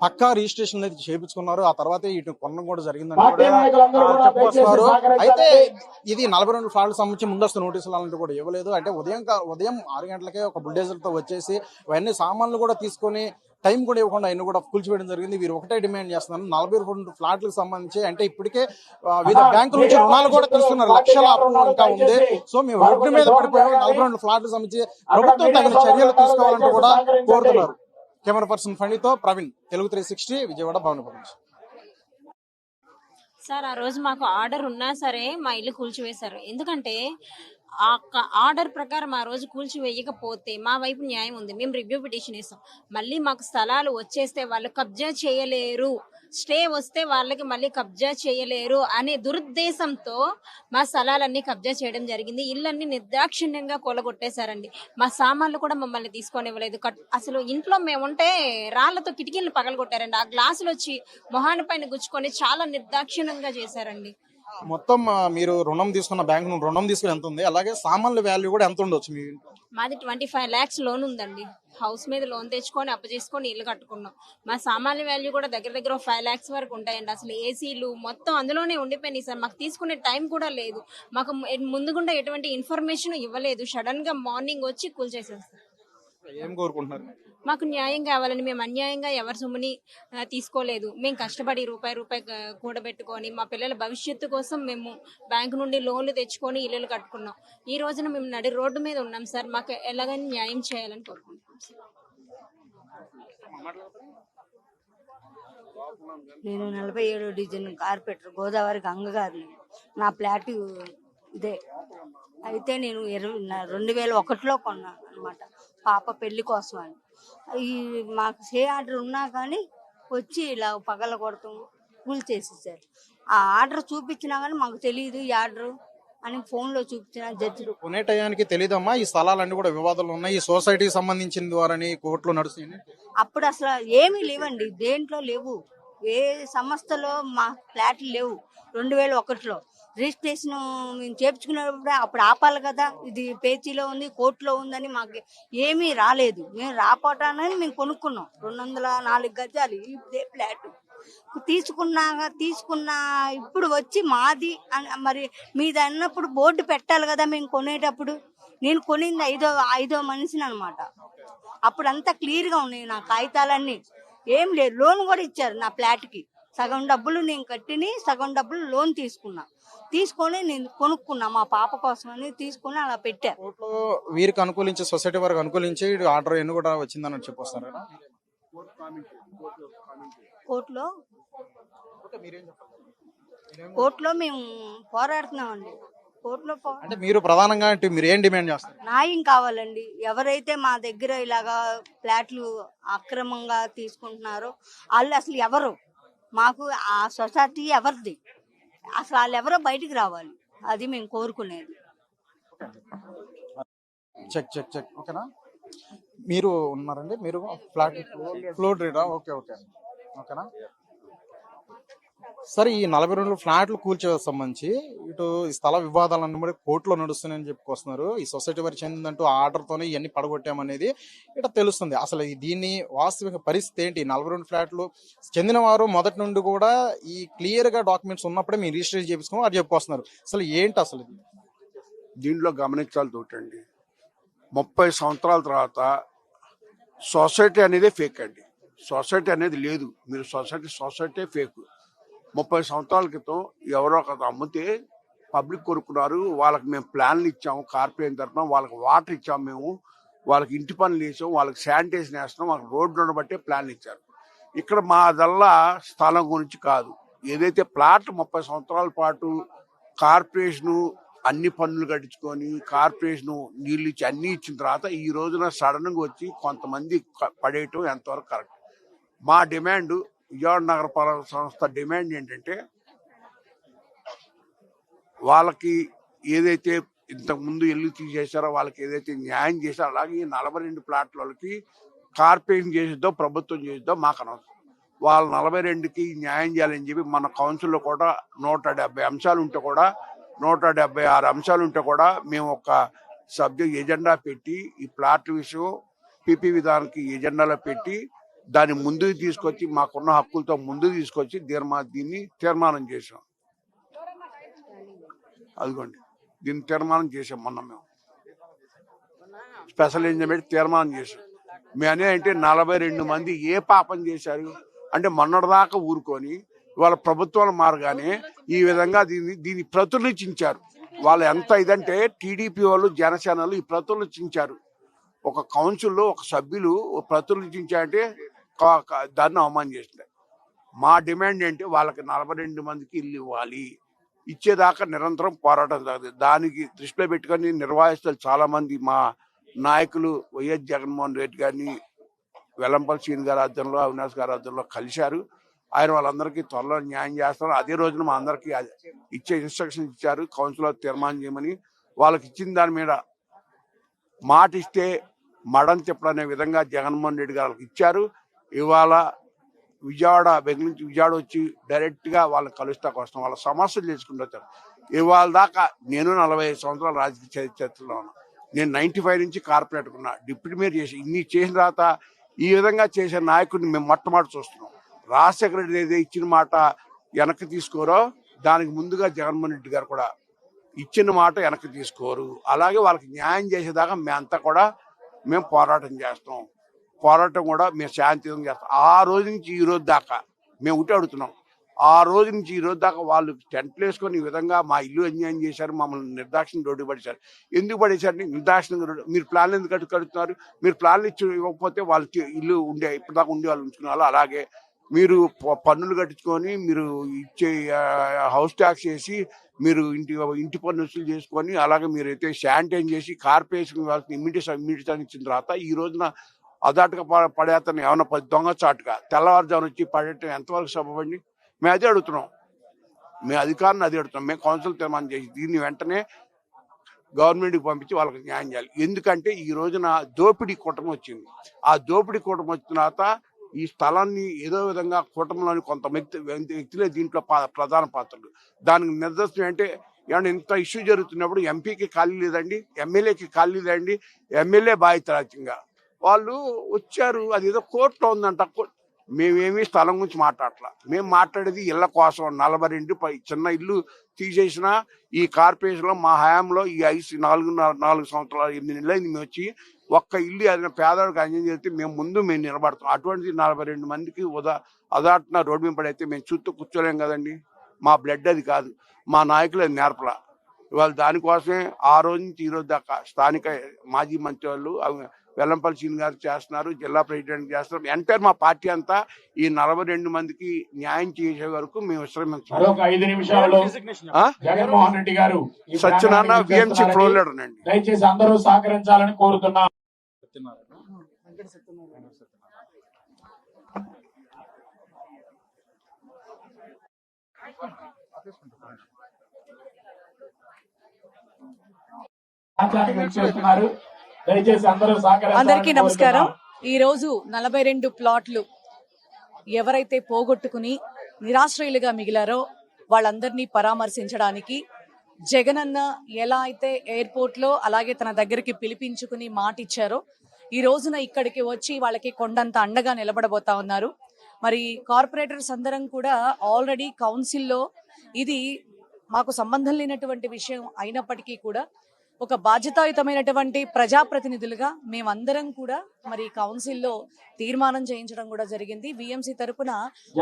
పక్కా registration అయితే చేయించుకున్నారు. ఆ తర్వాత ఇటు కొనడం కూడా జరిగిందని కూడా చెప్పుకొస్తున్నారు. అయితే ఇది 42 ఫ్లాట్లకు సంబంధించి ముందస్తు నోటీసులు అలాంటివి కూడా ఇవ్వలేదు. అంటే ఉదయం 6 గంటలకే ఒక బుల్డేజర్తో వచ్చేసి అవన్నీ సామాన్లు కూడా తీసుకొని టైం కూడా ఇవ్వకుండా అన్ని కూడా కూల్చివేయడం జరిగింది. వీరు ఒకటే డిమాండ్ చేస్తున్నారు, 42 ఫ్లాట్లకు సంబంధించి అంటే ఇప్పటికే వివిధ బ్యాంకుల నుంచి రుణాలు కూడా తీసుకున్నారు, లక్షల అప్పు ఇంకా ఉంది. సో మేము రోడ్డు మీద పడిపోయాం, 42 ఫ్లాట్లకు సంబంధించి ప్రభుత్వం తగిన చర్యలు తీసుకోవాలంటూ కూడా కోరుతున్నారు. కెమెరా పర్సన్ ఫణితో ప్రవీణ్, తెలుగు 360, విజయవాడ భవనపురం. సార్, ఆ రోజు మాకు ఆర్డర్ ఉన్నా సరే మా ఇల్లు కూల్చివేశారు. ఎందుకంటే ఆ ఆర్డర్ ప్రకారం ఆ రోజు కూల్చివేయకపోతే మా వైపు న్యాయం ఉంది, మేము రివ్యూ పిటిషన్ ఇస్తాం. మళ్ళీ మాకు స్థలాలు వచ్చేస్తే వాళ్ళు కబ్జా చేయలేరు, స్టే వస్తే వాళ్ళకి మళ్ళీ కబ్జా చేయలేరు అనే దురుద్దేశంతో మా స్థలాలన్నీ కబ్జా చేయడం జరిగింది. ఇళ్ళన్నీ నిర్దాక్షిణ్యంగా కూలగొట్టేశారండి. మా సామాన్లు కూడా మమ్మల్ని తీసుకొని ఇవ్వలేదు. అసలు ఇంట్లో మేముంటే రాళ్లతో కిటికీలను పగలగొట్టారండి. ఆ గ్లాసులు వచ్చి మొహాని పైన గుచ్చుకొని చాలా నిర్దాక్షిణ్యంగా చేశారండి. మొత్తం మీరు రుణం తీసుకున్న బ్యాంక్ నుండి రుణం తీసుకుని ఎంత ఉంది, అలాగే సామాన్ల వాల్యూ కూడా ఎంత ఉండొచ్చు? మీ మాది 25 lakhs లోన్ ఉందండి. హౌస్ మీద లోన్ తెచ్చుకొని అప్పు చేసుకొని ఇల్లు కట్టుకున్నాం. మా సామాన్య వాల్యూ కూడా దగ్గర 5 lakhs వరకు ఉంటాయండి. అసలు ఏసీలు మొత్తం అందులోనే ఉండిపోయినాయి సార్. మాకు తీసుకునే టైం కూడా లేదు. మాకు ముందుగుండా ఎటువంటి ఇన్ఫర్మేషన్ ఇవ్వలేదు. సడన్ గా మార్నింగ్ వచ్చి కూల్చేసేస్తారు. ఏం కోరుకుంటున్నారు? మాకు న్యాయం కావాలని. మేము అన్యాయంగా ఎవరి సొమ్ముని తీసుకోలేదు. మేము కష్టపడి రూపాయి కూడబెట్టుకొని మా పిల్లల భవిష్యత్తు కోసం మేము బ్యాంకు నుండి లోన్లు తెచ్చుకొని ఇల్లులు కట్టుకున్నాం. ఈ రోజున మేము నడి రోడ్డు మీద ఉన్నాం సార్. మాకు ఎలాగైనా న్యాయం చేయాలని కోరుకుంటున్నాం సార్. నేను 47వ డివిజన్ కార్పొరేటర్ గోదావరి గంగగారిని. నా ఫ్లాట్ ఇదే. అయితే నేను 2001లో కొన్నాను అనమాట, పాప పెళ్లి కోసం అని. ఈ మాకు సే ఆర్డర్ ఉన్నా కానీ వచ్చి ఇలా పగల కొడతాం, కూల్ చేసేసారు. ఆ ఆర్డర్ చూపించినా కానీ మాకు తెలియదు ఈ ఆర్డర్ అని ఫోన్లో చూపించిన జడ్జిలు. కొనే టయానికి తెలియదమ్మా ఈ స్థలాలన్నీ కూడా వివాదాలు ఉన్నాయి, ఈ సొసైటీకి సంబంధించిన ద్వారానే కోర్టులో నడుస్తుంది. అప్పుడు అసలు ఏమీ లేవండి, దేంట్లో లేవు, ఏ సంస్థలో మా ఫ్లాట్లు లేవు. 2001లో రిజిస్ట్రేషన్ మేము చేయించుకునేటప్పుడు అప్పుడు ఆపాలి కదా, ఇది పేచీలో ఉంది, కోర్టులో ఉందని మాకు ఏమీ రాలేదు. మేము రాపోటానని మేము కొనుక్కున్నాం. 204 గజాలు ఇదే ఫ్లాట్ తీసుకున్న ఇప్పుడు వచ్చి మాది మరి మీద అన్నప్పుడు బోర్డు పెట్టాలి కదా మేము కొనేటప్పుడు. నేను కొనింది ఐదో మనిషిని అనమాట. అప్పుడు అంతా క్లియర్గా ఉన్నాయి నా కాగితాలన్నీ. ఏం లేదు, లోన్ కూడా ఇచ్చారు నా ఫ్లాట్కి. సగం డబ్బులు నేను కట్టిని, సగం డబ్బులు లోన్ తీసుకొని నేను కొనుక్కున్నా మా పాప కోసం అని తీసుకొని అలా పెట్టారు. వీరికి అనుకూలించి సొసైటీ వారికి అనుకూలించి ఆర్డర్ ఎన్ని కూడా వచ్చిందని చెప్పొస్తారు. కోర్టులో మేము పోరాడుతున్నామండి. అంటే మీరు ప్రధానంగా మీరు ఏం డిమాండ్ చేస్తారు? న్యాయం కావాలండి. ఎవరైతే మా దగ్గర ఇలాగా ఫ్లాట్లు అక్రమంగా తీసుకుంటున్నారో వాళ్ళు అసలు ఎవరు, మాకు ఆ సొసైటీ ఎవరిది, అసలు వాళ్ళు ఎవరో బయటికి రావాలి, అది మేము కోరుకునేది. చెక్ ఓకేనా? మీరు ఉన్నారండి, మీరు ఫ్లాట్ ఫ్లోర్ రీడా? ఓకేనా సరే. ఈ 42 ఫ్లాట్లు కూల్చే సంబంధించి ఇటు ఈ స్థల వివాదాలన్నీ కూడా కోర్టులో నడుస్తున్నాయని చెప్పుకొస్తున్నారు. ఈ సొసైటీ వారికి చెందిందంటూ ఆర్డర్తోనే ఇవన్నీ పడగొట్టామనేది ఇట్లా తెలుస్తుంది. అసలు దీన్ని వాస్తవిక పరిస్థితి ఏంటి? 42 ఫ్లాట్లు చెందిన వారు మొదటి నుండి కూడా ఈ క్లియర్ గా డాక్యుమెంట్స్ ఉన్నప్పుడే మీరు రిజిస్టర్ చేయించుకోమని అది చెప్పుకొస్తున్నారు. అసలు ఏంటి అసలు దీంట్లో గమనించాలి తోటండి, 30 సంవత్సరాల తర్వాత సొసైటీ అనేది ఫేక్ అండి. సొసైటీ అనేది లేదు. మీరు సొసైటీ ఫేక్. 30 సంవత్సరాల క్రితం ఎవరో ఒక అమ్మితే పబ్లిక్ కొనుక్కున్నారు. వాళ్ళకి మేము ప్లాన్లు ఇచ్చాము, కార్పొరేషన్ తరఫున వాళ్ళకి వాటర్ ఇచ్చాము, మేము వాళ్ళకి ఇంటి పనులు వేసాం, వాళ్ళకి శానిటైజేషన్ వేస్తున్నాం, వాళ్ళకి రోడ్లను బట్టే ప్లాన్లు ఇచ్చారు. ఇక్కడ మాదల్లా స్థలం గురించి కాదు. ఏదైతే ప్లాట్ 30 సంవత్సరాల పాటు కార్పొరేషను అన్ని పన్నులు కట్టించుకొని కార్పొరేషను నీళ్ళు ఇచ్చి అన్నీ ఇచ్చిన తర్వాత ఈ రోజున సడన్గా వచ్చి కొంతమంది పడేయటం ఎంతవరకు కరెక్ట్? మా డిమాండ్, విజయవాడ నగరపాలక సంస్థ డిమాండ్ ఏంటంటే, వాళ్ళకి ఏదైతే ఇంతకుముందు ఇల్లు తీసేశారో వాళ్ళకి ఏదైతే న్యాయం చేశారో అలాగే 42 ప్లాట్ల వాళ్ళకి కార్పొరేషన్ చేసిద్దో ప్రభుత్వం చేసిద్దో మాకు అనవసరం. వాళ్ళు 42కి న్యాయం చేయాలని చెప్పి మన కౌన్సిల్లో కూడా 170 అంశాలు ఉంటే కూడా 176 అంశాలు ఉంటే కూడా మేము ఒక సబ్జెక్ట్ ఎజెండా పెట్టి ఈ ప్లాట్ల విషయం పీపీ విధానానికి ఎజెండాలో పెట్టి దాన్ని ముందుకు తీసుకొచ్చి మాకున్న హక్కులతో ముందుకు తీసుకొచ్చి దీన్ని తీర్మానం చేసాం. అదిగోండి దీన్ని తీర్మానం చేసాం. మొన్న మేము స్పెషల్ ఇంజన్ పెట్టి తీర్మానం చేసాం. మేమే అంటే 42 మంది ఏ పాపం చేశారు అంటే మొన్నటిదాకా ఊరుకొని వాళ్ళ ప్రభుత్వాలు మారగానే ఈ విధంగా దీన్ని ప్రతులించారు. వాళ్ళు ఎంత ఇదంటే టీడీపీ వాళ్ళు జనసేనలు ఈ ప్రతులించారు. ఒక కౌన్సిల్లో ఒక సభ్యులు ప్రతులించారంటే దాన్ని అవమానం చేసినారు. మా డిమాండ్ ఏంటి, వాళ్ళకి 42 మందికి ఇల్లు ఇవ్వాలి. ఇచ్చేదాకా నిరంతరం పోరాటం జరుగుతుంది. దానికి దృష్టిలో పెట్టుకొని నిర్వాహిస్తులు చాలా మంది మా నాయకులు వైఎస్ జగన్మోహన్ రెడ్డి గారిని వెల్లంపల్లి శ్రీని గారి ఆధ్వర్యంలో, అవినాష్ గారి ఆధ్వర్యంలో కలిశారు. ఆయన వాళ్ళందరికీ త్వరలో న్యాయం చేస్తారు. అదే రోజున మా అందరికీ ఇచ్చే ఇన్స్ట్రక్షన్ ఇచ్చారు, కౌన్సిల్లో తీర్మానం చేయమని. వాళ్ళకి ఇచ్చిన దాని మీద మాట ఇస్తే మడం తిప్పడనే విధంగా జగన్మోహన్ రెడ్డి గారికి ఇచ్చారు. ఇవాళ విజయవాడ బెంగళూరు నుంచి విజయవాడ వచ్చి డైరెక్ట్గా వాళ్ళని కలుస్తాకు వస్తాం, వాళ్ళ సమస్యలు తెలుసుకుంటూ వచ్చారు. ఇవాళ దాకా నేను 45 సంవత్సరాల రాజకీయ చరిత్రలో ఉన్నాను. నేను 95 నుంచి కార్పొరేటర్ ఉన్నా, డిప్యూటీ మేయర్ చేసి ఇన్ని చేసిన తర్వాత ఈ విధంగా చేసే నాయకుడిని మేము మొట్టమొదటి చూస్తున్నాం. రాజశేఖర రెడ్డి ఏదైతే ఇచ్చిన మాట వెనక్కి తీసుకోరో దానికి ముందుగా జగన్మోహన్ రెడ్డి గారు కూడా ఇచ్చిన మాట వెనక్కి తీసుకోరు. అలాగే వాళ్ళకి న్యాయం చేసేదాకా మేమంతా కూడా మేము పోరాటం చేస్తాం. పోరాటం కూడా మేము శాంతియుతంగా చేస్తాం. ఆ రోజు నుంచి ఈ రోజు దాకా మేము ఒకటి అడుగుతున్నాం. ఆ రోజు నుంచి ఈ రోజు దాకా వాళ్ళు టెంట్లు వేసుకొని ఈ విధంగా మా ఇల్లు అన్యాయం చేశారు, మమ్మల్ని నిర్దాక్షిణ్యం రోడ్డు పడేశారు. ఎందుకు పడేశారు? నిర్దాక్షిణ్యంగా రోడ్డు. మీరు ప్లాన్లు ఎందుకు కడుతున్నారు? మీరు ప్లాన్లు ఇవ్వకపోతే వాళ్ళు ఇల్లు ఉండే ఇప్పటిదాకా ఉండే వాళ్ళు ఉంచుకునే వాళ్ళు. అలాగే మీరు పన్నులు కట్టించుకొని మీరు ఇచ్చే హౌస్ ట్యాక్స్ వేసి మీరు ఇంటి పన్ను వసూలు చేసుకొని అలాగే మీరైతే శానిటైజ్ చేసి కార్పొరేషన్ వాళ్ళకి ఇమ్యూనిటీ ఇచ్చిన తర్వాత ఈ రోజున అదాటుగా పడేతను ఏమన్నా దొంగచాటుగా తెల్లవారుజామున వచ్చి పడేయటం ఎంతవరకు సభపడి మేము అదే అడుగుతున్నాం. మేము అధికారులను అదే అడుగుతున్నాం. మేము కౌన్సిల్ తీర్మానం చేసి దీన్ని వెంటనే గవర్నమెంట్కి పంపించి వాళ్ళకి న్యాయం చేయాలి. ఎందుకంటే ఈ రోజున దోపిడీ కూటమి వచ్చింది. ఆ దోపిడీ కూటమి వచ్చిన తర్వాత ఈ స్థలాన్ని ఏదో విధంగా కూటమిలోని కొంత వ్యక్తులే దీంట్లో ప్రధాన పాత్రలు. దానికి నిదర్శనం అంటే ఏమన్నా ఇంత ఇష్యూ జరుగుతున్నప్పుడు ఎంపీకి ఖాళీ లేదండి, ఎమ్మెల్యేకి ఖాళీ లేదండి, ఎమ్మెల్యే బాధ్యతరాజ్యంగా వాళ్ళు వచ్చారు. అది ఏదో కోర్టులో ఉందంట. మేమేమి స్థలం గురించి మాట్లాడట్లా. మేము మాట్లాడేది ఇళ్ల కోసం. 42 చిన్న ఇల్లు తీసేసిన ఈ కార్పొరేషన్లో మా హయాంలో ఈ 4 సంవత్సరాలు 8 నెలలు అయింది మేము వచ్చి ఒక్క ఇల్లు ఏదైనా పేదవాడికి అంజం చేస్తే మేము నిలబడతాం. అటువంటి 42 మందికి అదాటున రోడ్డు మీద పడైతే మేము చుట్టూ కూర్చోలేం కదండి. మా బ్లడ్ అది కాదు, మా నాయకులు అది నేర్పలా. ఇవాళ దానికోసమే ఆ రోజు నుంచి ఈ రోజు దాకా స్థానిక మాజీ మంత్రి వాళ్ళు వెల్లంపల్లి శ్రీని గారు చేస్తున్నారు, జిల్లా ప్రెసిడెంట్ చేస్తున్నారు. ఎంటైర్ మా పార్టీ అంతా ఈ 42 మందికి న్యాయం చేసే వరకు మేము విశ్రమించాం. 5 నిమిషాల్లో జగన్మోహన్ రెడ్డి గారు సత్యనారాయణ విఎంసీ ఫ్లోర్ లీడర్ అండి. దయచేసి అందరూ సహకరించాలని కోరుతున్నాం. అందరికీ నమస్కారం. ఈ రోజు 42 ప్లాట్లు ఎవరైతే పోగొట్టుకుని నిరాశ్రయులుగా మిగిలారో వాళ్ళందరినీ పరామర్శించడానికి జగనన్న ఎలా అయితే ఎయిర్పోర్ట్ లో అలాగే తన దగ్గరికి పిలిపించుకుని మాట ఇచ్చారో ఈ రోజున ఇక్కడికి వచ్చి వాళ్ళకి కొండంత అండగా నిలబడబోతా ఉన్నారు. మరి కార్పొరేటర్స్ అందరం కూడా ఆల్రెడీ కౌన్సిల్లో ఇది మాకు సంబంధం లేనటువంటి విషయం అయినప్పటికీ కూడా ఒక బాధ్యతాయుతమైనటువంటి ప్రజాప్రతినిధులుగా మేమందరం కూడా మరి కౌన్సిల్లో తీర్మానం చేయించడం కూడా జరిగింది. విఎంసీ తరపున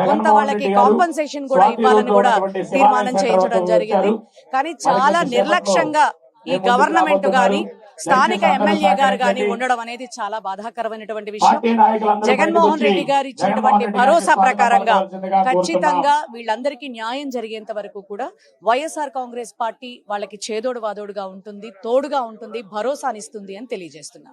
కొంత వాళ్ళకి కాంపన్సేషన్ కూడా ఇవ్వాలని కూడా తీర్మానం చేయించడం జరిగింది. కానీ చాలా నిర్లక్ష్యంగా ఈ గవర్నమెంట్ గాని స్థానిక ఎమ్మెల్యే గారు గాని ఉండడం అనేది చాలా బాధాకరమైనటువంటి విషయం. జగన్మోహన్ రెడ్డి గారు ఇచ్చినటువంటి భరోసా ప్రకారంగా ఖచ్చితంగా వీళ్ళందరికీ న్యాయం జరిగేంత వరకు కూడా వైఎస్ఆర్ కాంగ్రెస్ పార్టీ వాళ్ళకి చేదోడు వాదోడుగా ఉంటుంది, తోడుగా ఉంటుంది, భరోసానిస్తుంది అని తెలియజేస్తున్నాం.